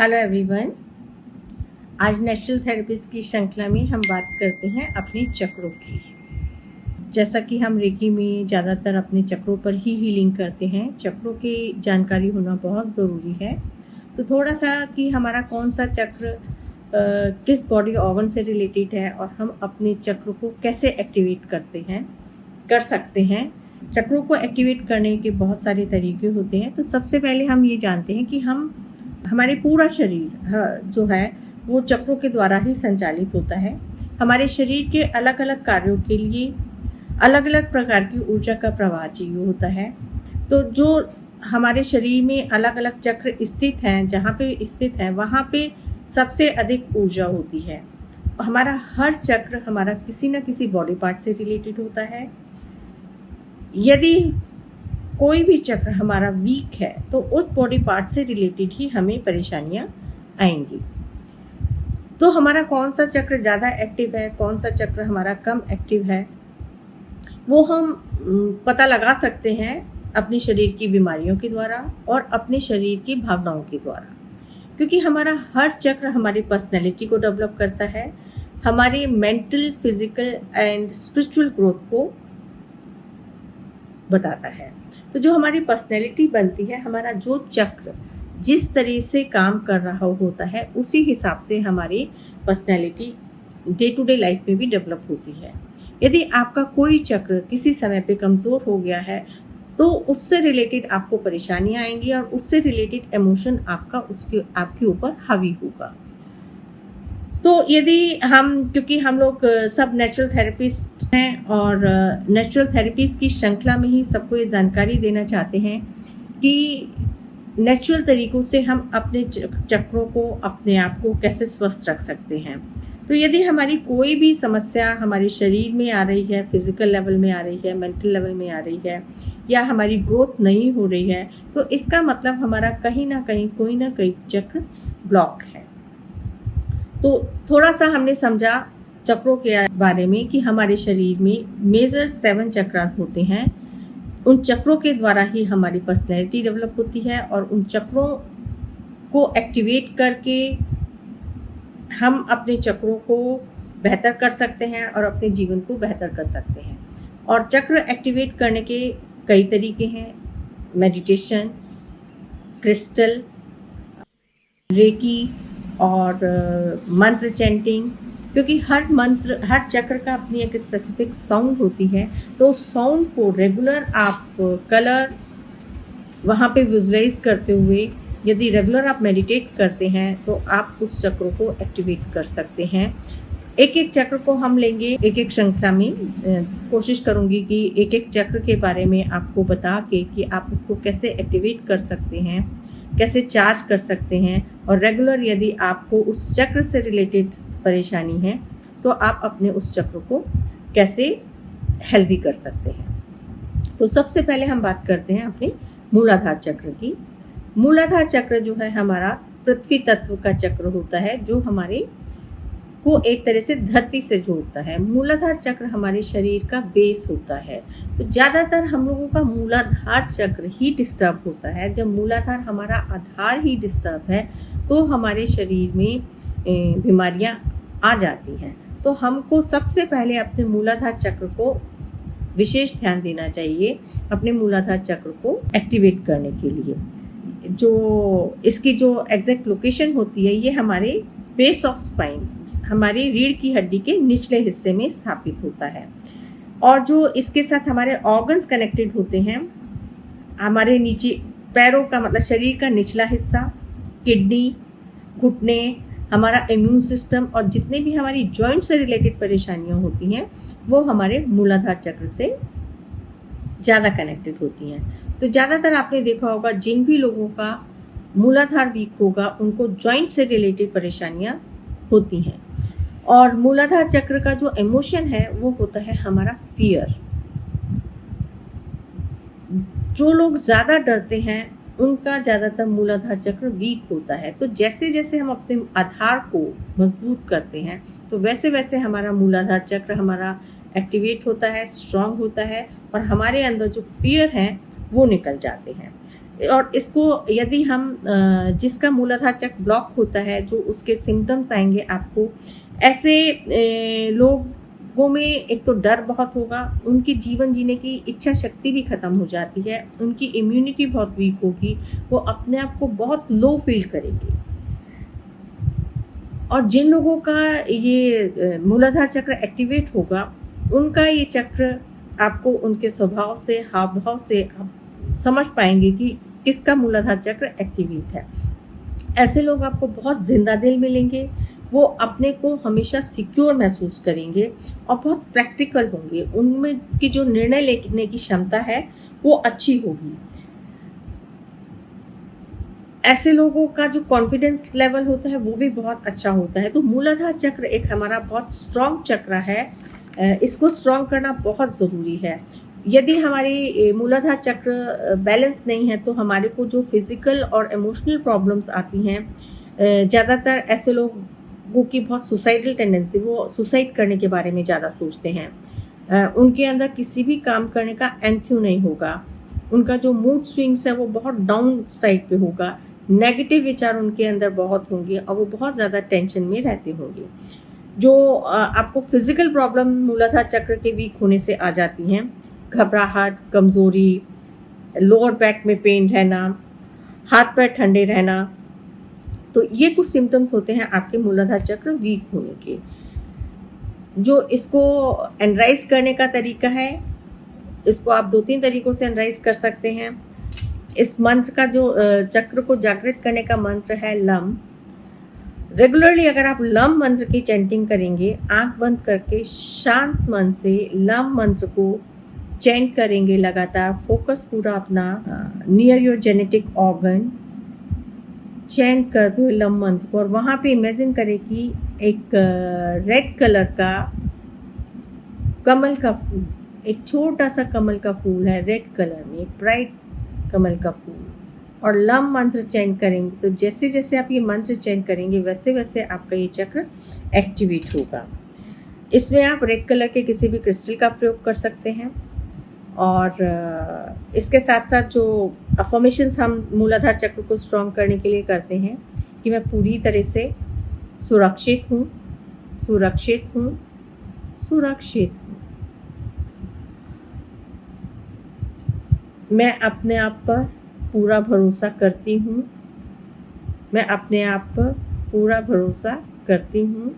Hello everyone. आज natural therapies की श्रृंखला में हम बात करते हैं अपने चक्रों की। जैसा कि हम रेकी में ज़्यादातर अपने चक्रों पर ही हीलिंग करते हैं, चक्रों की जानकारी होना बहुत ज़रूरी है। तो थोड़ा सा कि हमारा कौन सा चक्र किस बॉडी ऑर्गन से रिलेटेड है और हम अपने चक्र को कैसे एक्टिवेट कर सकते हैं। चक्रों को एक्टिवेट करने के बहुत सारे तरीके होते हैं। तो सबसे पहले हम ये जानते हैं कि हमारे पूरा शरीर जो है वो चक्रों के द्वारा ही संचालित होता है। हमारे शरीर के अलग अलग कार्यों के लिए अलग अलग प्रकार की ऊर्जा का प्रवाह चाहिए होता है। तो जो हमारे शरीर में अलग अलग चक्र स्थित हैं, जहाँ पे स्थित हैं वहाँ पे सबसे अधिक ऊर्जा होती है। हमारा हर चक्र हमारा किसी न किसी बॉडी पार्ट से रिलेटेड होता है। यदि कोई भी चक्र हमारा वीक है तो उस बॉडी पार्ट से रिलेटेड ही हमें परेशानियां आएंगी। तो हमारा कौन सा चक्र ज़्यादा एक्टिव है, कौन सा चक्र हमारा कम एक्टिव है, वो हम पता लगा सकते हैं अपने शरीर की बीमारियों के द्वारा और अपने शरीर की भावनाओं के द्वारा। क्योंकि हमारा हर चक्र हमारी पर्सनैलिटी को डेवलप करता है, हमारे mental, physical and spiritual growth को बताता है। तो जो हमारी पर्सनैलिटी बनती है, हमारा जो चक्र जिस तरह से काम कर रहा होता है उसी हिसाब से हमारी personality day to day life में भी डेवलप होती है। यदि आपका कोई चक्र किसी समय पे कमज़ोर हो गया है तो उससे रिलेटेड आपको परेशानियां आएंगी और उससे रिलेटेड इमोशन आपके ऊपर हावी होगा। तो यदि क्योंकि हम लोग सब नेचुरल थेरेपिस्ट हैं और नेचुरल थेरेपीज की श्रृंखला में ही सबको ये जानकारी देना चाहते हैं कि नेचुरल तरीकों से हम अपने चक्रों को, अपने आप को कैसे स्वस्थ रख सकते हैं। तो यदि हमारी कोई भी समस्या हमारे शरीर में आ रही है, फिजिकल लेवल में आ रही है, मेंटल लेवल में आ रही है, या हमारी ग्रोथ नहीं हो रही है, तो इसका मतलब हमारा कहीं ना कहीं कोई ना कोई चक्र ब्लॉक है। तो थोड़ा सा हमने समझा चक्रों के बारे में कि हमारे शरीर में मेजर 7 चक्रास होते हैं। उन चक्रों के द्वारा ही हमारी पर्सनैलिटी डेवलप होती है और उन चक्रों को एक्टिवेट करके हम अपने चक्रों को बेहतर कर सकते हैं और अपने जीवन को बेहतर कर सकते हैं। और चक्र एक्टिवेट करने के कई तरीके हैं: मेडिटेशन, क्रिस्टल, रेकी और मंत्र चैंटिंग। क्योंकि हर चक्र का अपनी एक स्पेसिफिक साउंड होती है, तो साउंड को रेगुलर आप कलर वहाँ पे विजुलाइज करते हुए यदि रेगुलर आप मेडिटेट करते हैं तो आप उस चक्र को एक्टिवेट कर सकते हैं। एक एक चक्र को हम लेंगे एक एक श्रृंखला में। कोशिश करूँगी कि एक एक चक्र के बारे में आपको बता के कि आप उसको कैसे एक्टिवेट कर सकते हैं, कैसे चार्ज कर सकते हैं, और रेगुलर यदि आपको उस चक्र से रिलेटेड परेशानी है तो आप अपने उस चक्र को कैसे हेल्दी कर सकते हैं। तो सबसे पहले हम बात करते हैं अपने मूलाधार चक्र की। मूलाधार चक्र जो है हमारा पृथ्वी तत्व का चक्र होता है, जो हमारे को एक तरह से धरती से जोड़ता है। मूलाधार चक्र हमारे शरीर का बेस होता है। तो ज़्यादातर हम लोगों का मूलाधार चक्र ही डिस्टर्ब होता है। जब मूलाधार हमारा आधार ही डिस्टर्ब है तो हमारे शरीर में बीमारियां आ जाती हैं। तो हमको सबसे पहले अपने मूलाधार चक्र को विशेष ध्यान देना चाहिए, अपने मूलाधार चक्र को एक्टिवेट करने के लिए। जो इसकी जो एग्जैक्ट लोकेशन होती है, ये हमारे बेस ऑफ स्पाइन, हमारी रीढ़ की हड्डी के निचले हिस्से में स्थापित होता है। और जो इसके साथ हमारे ऑर्गन्स कनेक्टेड होते हैं, हमारे नीचे पैरों का मतलब शरीर का निचला हिस्सा, किडनी, घुटने, हमारा इम्यून सिस्टम और जितने भी हमारी जॉइंट से रिलेटेड परेशानियां होती हैं वो हमारे मूलाधार चक्र से ज़्यादा कनेक्टेड होती हैं। तो ज़्यादातर आपने देखा होगा जिन भी लोगों का मूलाधार वीक होगा उनको जॉइंट से रिलेटेड परेशानियां होती हैं। और मूलाधार चक्र का जो इमोशन है वो होता है हमारा फियर। जो लोग ज़्यादा डरते हैं उनका ज़्यादातर मूलाधार चक्र वीक होता है। तो जैसे जैसे हम अपने आधार को मजबूत करते हैं तो वैसे वैसे हमारा मूलाधार चक्र हमारा एक्टिवेट होता है, स्ट्रांग होता है और हमारे अंदर जो फियर हैं वो निकल जाते हैं। और इसको यदि हम जिसका मूलाधार चक्र ब्लॉक होता है, जो उसके सिम्टम्स आएंगे आपको, ऐसे लोगों में एक तो डर बहुत होगा, उनकी जीवन जीने की इच्छा शक्ति भी खत्म हो जाती है, उनकी इम्यूनिटी बहुत वीक होगी, वो अपने आप को बहुत लो फील करेंगे। और जिन लोगों का ये मूलाधार चक्र एक्टिवेट होगा, उनका ये चक्र आपको उनके स्वभाव से, हाव भाव से आप समझ पाएंगे कि किसका मूलाधार चक्र एक्टिवेट है। ऐसे लोग आपको बहुत जिंदा दिल मिलेंगे, वो अपने को हमेशा सिक्योर महसूस करेंगे और बहुत प्रैक्टिकल होंगे, उनमें की जो निर्णय लेने की क्षमता है वो अच्छी होगी। ऐसे लोगों का जो कॉन्फिडेंस लेवल होता है वो भी बहुत अच्छा होता है। तो मूलाधार चक्र एक हमारा बहुत स्ट्रॉन्ग चक्र है, इसको स्ट्रॉन्ग करना बहुत ज़रूरी है। यदि हमारी मूलाधार चक्र बैलेंस नहीं है तो हमारे को जो फिज़िकल और इमोशनल प्रॉब्लम्स आती हैं, ज़्यादातर ऐसे लोगों की बहुत सुसाइडल टेंडेंसी, वो सुसाइड करने के बारे में ज़्यादा सोचते हैं। उनके अंदर किसी भी काम करने का एंथ्यू नहीं होगा, उनका जो मूड स्विंग्स है वो बहुत डाउन साइड पे होगा, नेगेटिव विचार उनके अंदर बहुत होंगे और वो बहुत ज़्यादा टेंशन में रहते होंगे। जो आपको फिजिकल प्रॉब्लम मूलाधार चक्र के वीक होने से आ जाती हैं, घबराहट, कमज़ोरी, लोअर बैक में पेन रहना, हाथ पैर ठंडे रहना, तो ये कुछ सिम्टम्स होते हैं आपके मूलाधार चक्र वीक होने के। जो इसको एनालाइज करने का तरीका है, इसको आप 2-3 तरीकों से एनालाइज कर सकते हैं। इस मंत्र का जो चक्र को जागृत करने का मंत्र है लम। रेगुलरली अगर आप लम मंत्र की चैंटिंग करेंगे, आंख बंद करके शांत मन से लम मंत्र को चैंट करेंगे लगातार, फोकस पूरा अपना near your genetic organ chant करते हुए लम मंत्र को, और वहाँ पे इमेजिन करें कि एक रेड कलर का कमल का फूल, एक छोटा सा कमल का फूल है रेड कलर में, एक ब्राइट कमल का फूल, और लम मंत्र चैंट करेंगे। तो जैसे जैसे आप ये मंत्र चैंट करेंगे वैसे वैसे आपका ये चक्र एक्टिवेट होगा। इसमें आप रेड कलर के किसी भी क्रिस्टल का प्रयोग कर सकते हैं। और इसके साथ साथ जो अफर्मेशंस हम मूलाधार चक्र को स्ट्रॉन्ग करने के लिए करते हैं कि मैं पूरी तरह से सुरक्षित हूँ, सुरक्षित हूँ, सुरक्षित हूँ। मैं अपने आप पर पूरा भरोसा करती हूँ, मैं अपने आप पर पूरा भरोसा करती हूँ।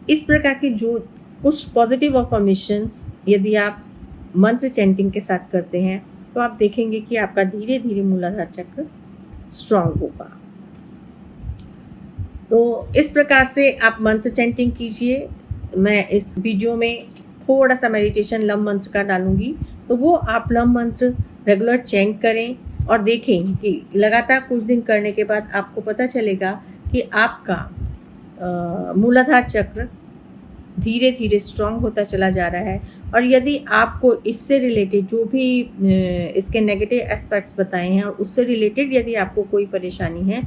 इस प्रकार की जो कुछ पॉजिटिव अफर्मेशंस यदि आप मंत्र चैंटिंग के साथ करते हैं तो आप देखेंगे कि आपका धीरे धीरे मूलाधार चक्र स्ट्रॉन्ग होगा। तो इस प्रकार से आप मंत्र चैंटिंग कीजिए। मैं इस वीडियो में थोड़ा सा मेडिटेशन लम मंत्र का डालूंगी, तो वो आप लम मंत्र रेगुलर चैंट करें और देखें कि लगातार कुछ दिन करने के बाद आपको पता चलेगा कि आपका मूलाधार चक्र धीरे धीरे स्ट्रॉन्ग होता चला जा रहा है। और यदि आपको इससे रिलेटेड जो भी इसके नेगेटिव एस्पेक्ट्स बताए हैं और उससे रिलेटेड यदि आपको कोई परेशानी है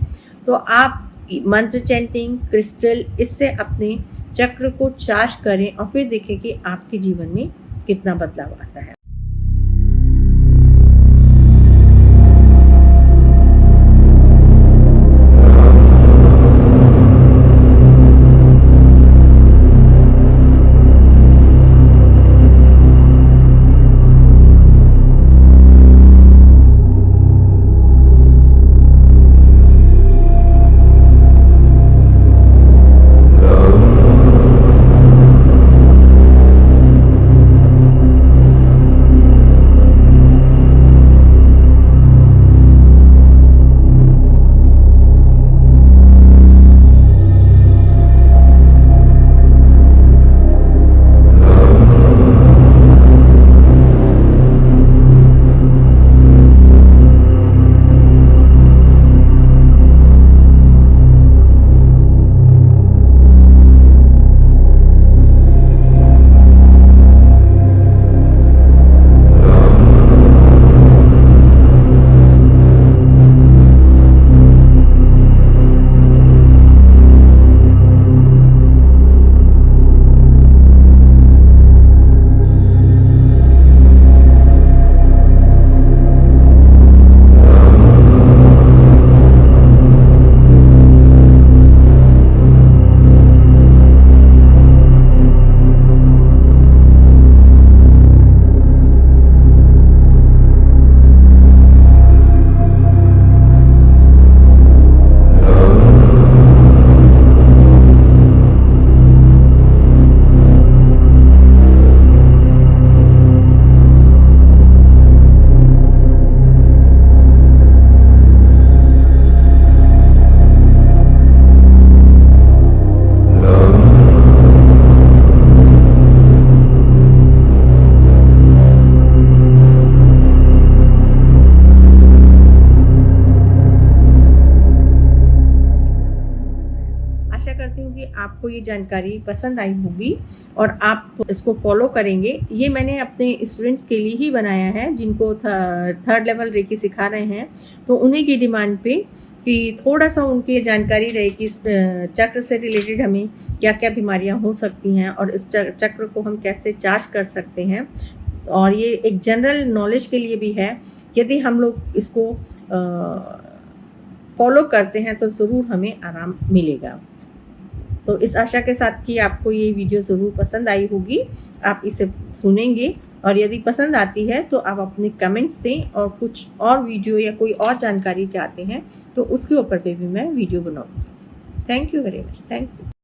तो आप मंत्र चैंटिंग, क्रिस्टल, इससे अपने चक्र को चार्ज करें और फिर देखें कि आपके जीवन में कितना बदलाव आता है। आपको ये जानकारी पसंद आई होगी और आप इसको फॉलो करेंगे। ये मैंने अपने स्टूडेंट्स के लिए ही बनाया है जिनको थर्ड लेवल रेकी सिखा रहे हैं, तो उन्हीं की डिमांड पे कि थोड़ा सा उनकी जानकारी रहे कि इस चक्र से रिलेटेड हमें क्या क्या बीमारियां हो सकती हैं और इस चक्र को हम कैसे चार्ज कर सकते हैं। और ये एक जनरल नॉलेज के लिए भी है, यदि हम लोग इसको फॉलो करते हैं तो ज़रूर हमें आराम मिलेगा। तो इस आशा के साथ कि आपको ये वीडियो ज़रूर पसंद आई होगी, आप इसे सुनेंगे और यदि पसंद आती है तो आप अपने कमेंट्स दें और कुछ और वीडियो या कोई और जानकारी चाहते हैं तो उसके ऊपर पे भी मैं वीडियो बनाऊंगी। Thank you very much. Thank you.